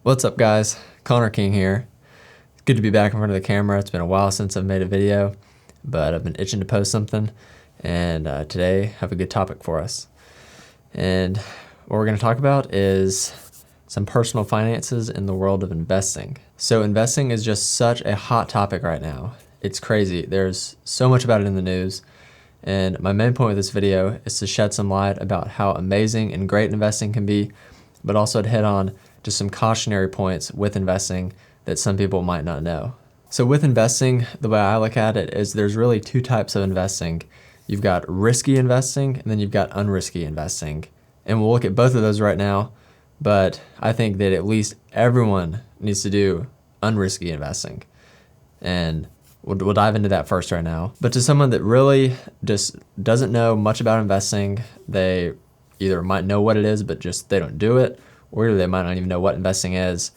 What's up, guys? Connor King here. It's good to be back in front of the camera. It's been a while since I've made a video, but I've been itching to post something, and today I have a good topic for us. And what we're going to talk about is some personal finances in the world of investing. So investing is just such a hot topic right now. It's crazy. There's so much about it in the news, and my main point of this video is to shed some light about how amazing and great investing can be, but also to hit on just some cautionary points with investing that some people might not know. So with investing, the way I look at it is there's really two types of investing. You've got risky investing, and then you've got unrisky investing. And we'll look at both of those right now, but I think that at least everyone needs to do unrisky investing. And we'll dive into that first right now. But to someone that really just doesn't know much about investing, they either might know what it is, but just they don't do it, or they might not even know what investing is.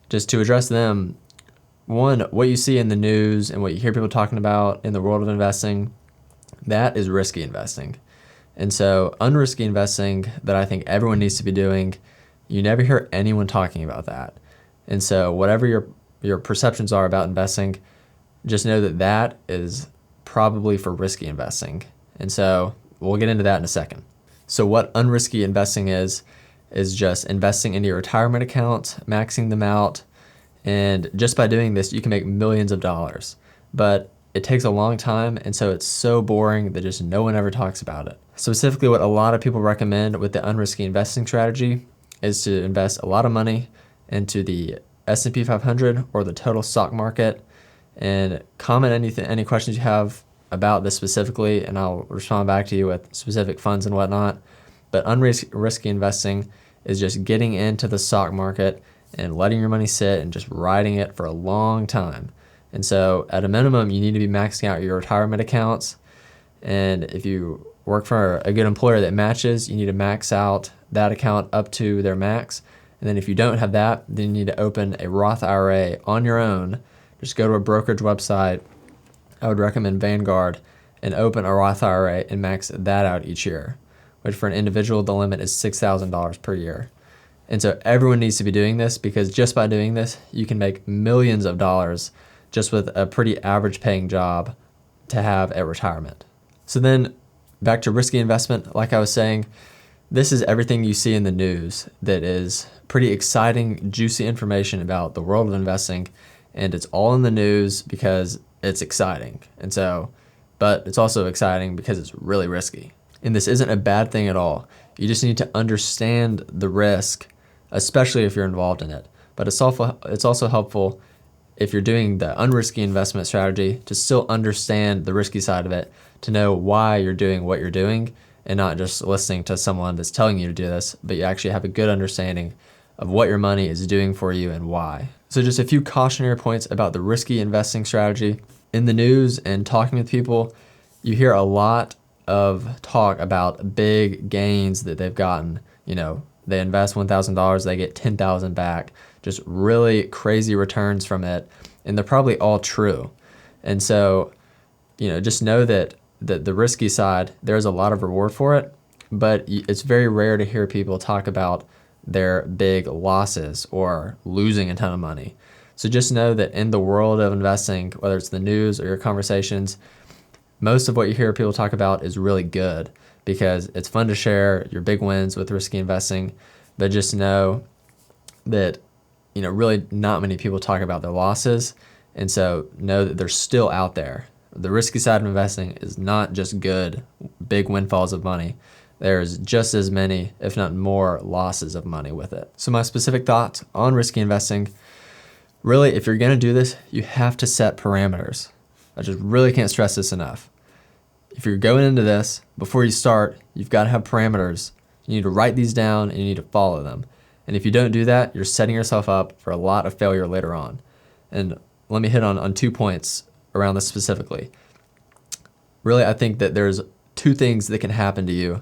Just to address them, one, what you see in the news and what you hear people talking about in the world of investing, that is risky investing. And so unrisky investing that I think everyone needs to be doing, you never hear anyone talking about that. And so whatever your perceptions are about investing, just know that that is probably for risky investing. And so we'll get into that in a second. So what unrisky investing is just investing into your retirement accounts, maxing them out, and just by doing this, you can make millions of dollars. But it takes a long time, and so it's so boring that just no one ever talks about it. Specifically, what a lot of people recommend with the unrisky investing strategy is to invest a lot of money into the S&P 500 or the total stock market, and comment any questions you have about this specifically, and I'll respond back to you with specific funds and whatnot. But unrisky investing is just getting into the stock market and letting your money sit and just riding it for a long time. And so at a minimum, you need to be maxing out your retirement accounts. And if you work for a good employer that matches, you need to max out that account up to their max. And then if you don't have that, then you need to open a Roth IRA on your own. Just go to a brokerage website. I would recommend Vanguard, and open a Roth IRA and max that out each year, which for an individual, the limit is $6,000 per year. And so everyone needs to be doing this, because just by doing this, you can make millions of dollars just with a pretty average paying job to have at retirement. So then back to risky investment, like I was saying, this is everything you see in the news that is pretty exciting, juicy information about the world of investing. And it's all in the news because it's exciting. And so, but it's also exciting because it's really risky. And this isn't a bad thing at all. You just need to understand the risk, especially if you're involved in it. But it's also helpful if you're doing the unrisky investment strategy to still understand the risky side of it, to know why you're doing what you're doing, and not just listening to someone that's telling you to do this, but you actually have a good understanding of what your money is doing for you and why. So just a few cautionary points about the risky investing strategy. In the news and talking with people, you hear a lot of talk about big gains that they've gotten. You know, they invest $1,000, they get $10,000 back, just really crazy returns from it. And they're probably all true. And so, just know that the risky side, there's a lot of reward for it, but it's very rare to hear people talk about their big losses or losing a ton of money. So just know that in the world of investing, whether it's the news or your conversations, most of what you hear people talk about is really good, because it's fun to share your big wins with risky investing. But just know that, really not many people talk about their losses. And so know that they're still out there. The risky side of investing is not just good, big windfalls of money. There's just as many, if not more, losses of money with it. So my specific thoughts on risky investing, really, if you're going to do this, you have to set parameters. I just really can't stress this enough. If you're going into this, before you start, you've got to have parameters. You need to write these down, and you need to follow them. And if you don't do that, you're setting yourself up for a lot of failure later on. And let me hit on 2 points around this specifically. Really, I think that there's 2 things that can happen to you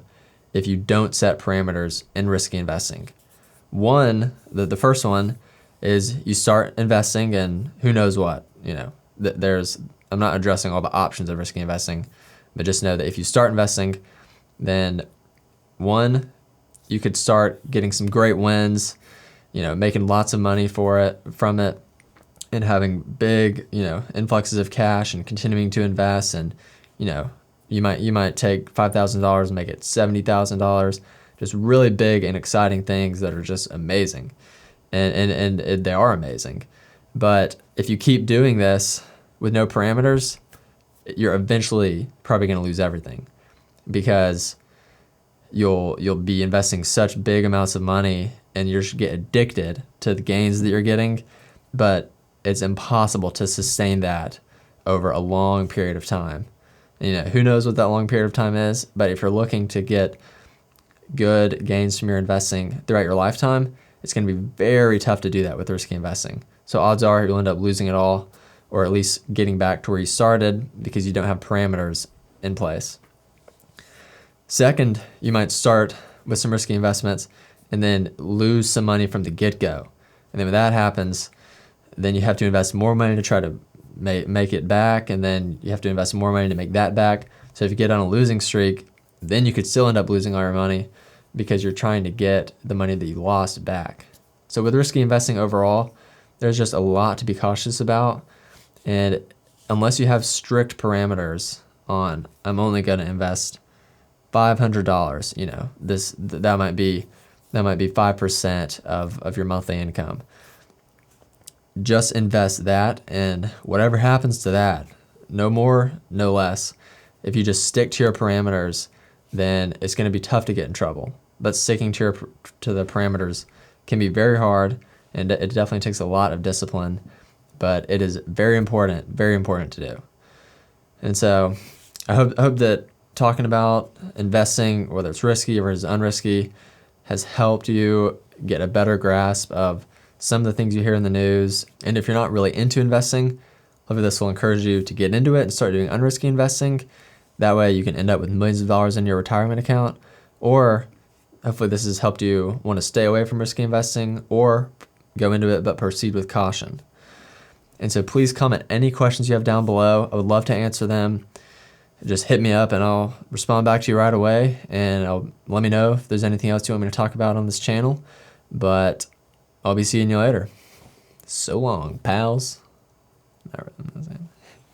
if you don't set parameters in risky investing. One, the first one is you start investing and who knows what. I'm not addressing all the options of risky investing, but just know that if you start investing, then one, you could start getting some great wins, making lots of money from it and having big, influxes of cash and continuing to invest. And, you might take $5,000 and make it $70,000, just really big and exciting things that are just amazing. And they are amazing. But if you keep doing this with no parameters, you're eventually probably going to lose everything, because you'll be investing such big amounts of money and you just get addicted to the gains that you're getting, but it's impossible to sustain that over a long period of time. Who knows what that long period of time is, but if you're looking to get good gains from your investing throughout your lifetime, it's going to be very tough to do that with risky investing. So odds are you'll end up losing it all, or at least getting back to where you started, because you don't have parameters in place. Second, you might start with some risky investments and then lose some money from the get-go. And then when that happens, then you have to invest more money to try to make it back, and then you have to invest more money to make that back. So if you get on a losing streak, then you could still end up losing all your money, because you're trying to get the money that you lost back. So with risky investing overall, there's just a lot to be cautious about. And unless you have strict parameters on, I'm only going to invest $500, that might be 5% of your monthly income. Just invest that, and whatever happens to that, no more, no less. If you just stick to your parameters, then it's going to be tough to get in trouble. But sticking to the parameters can be very hard, and it definitely takes a lot of discipline, but it is very important to do. And so I hope that talking about investing, whether it's risky or unrisky, has helped you get a better grasp of some of the things you hear in the news. And if you're not really into investing, hopefully this will encourage you to get into it and start doing unrisky investing. That way you can end up with millions of dollars in your retirement account, or hopefully this has helped you want to stay away from risky investing or go into it but proceed with caution. And so please comment any questions you have down below. I would love to answer them. Just hit me up and I'll respond back to you right away, and let me know if there's anything else you want me to talk about on this channel. But I'll be seeing you later. So long, pals.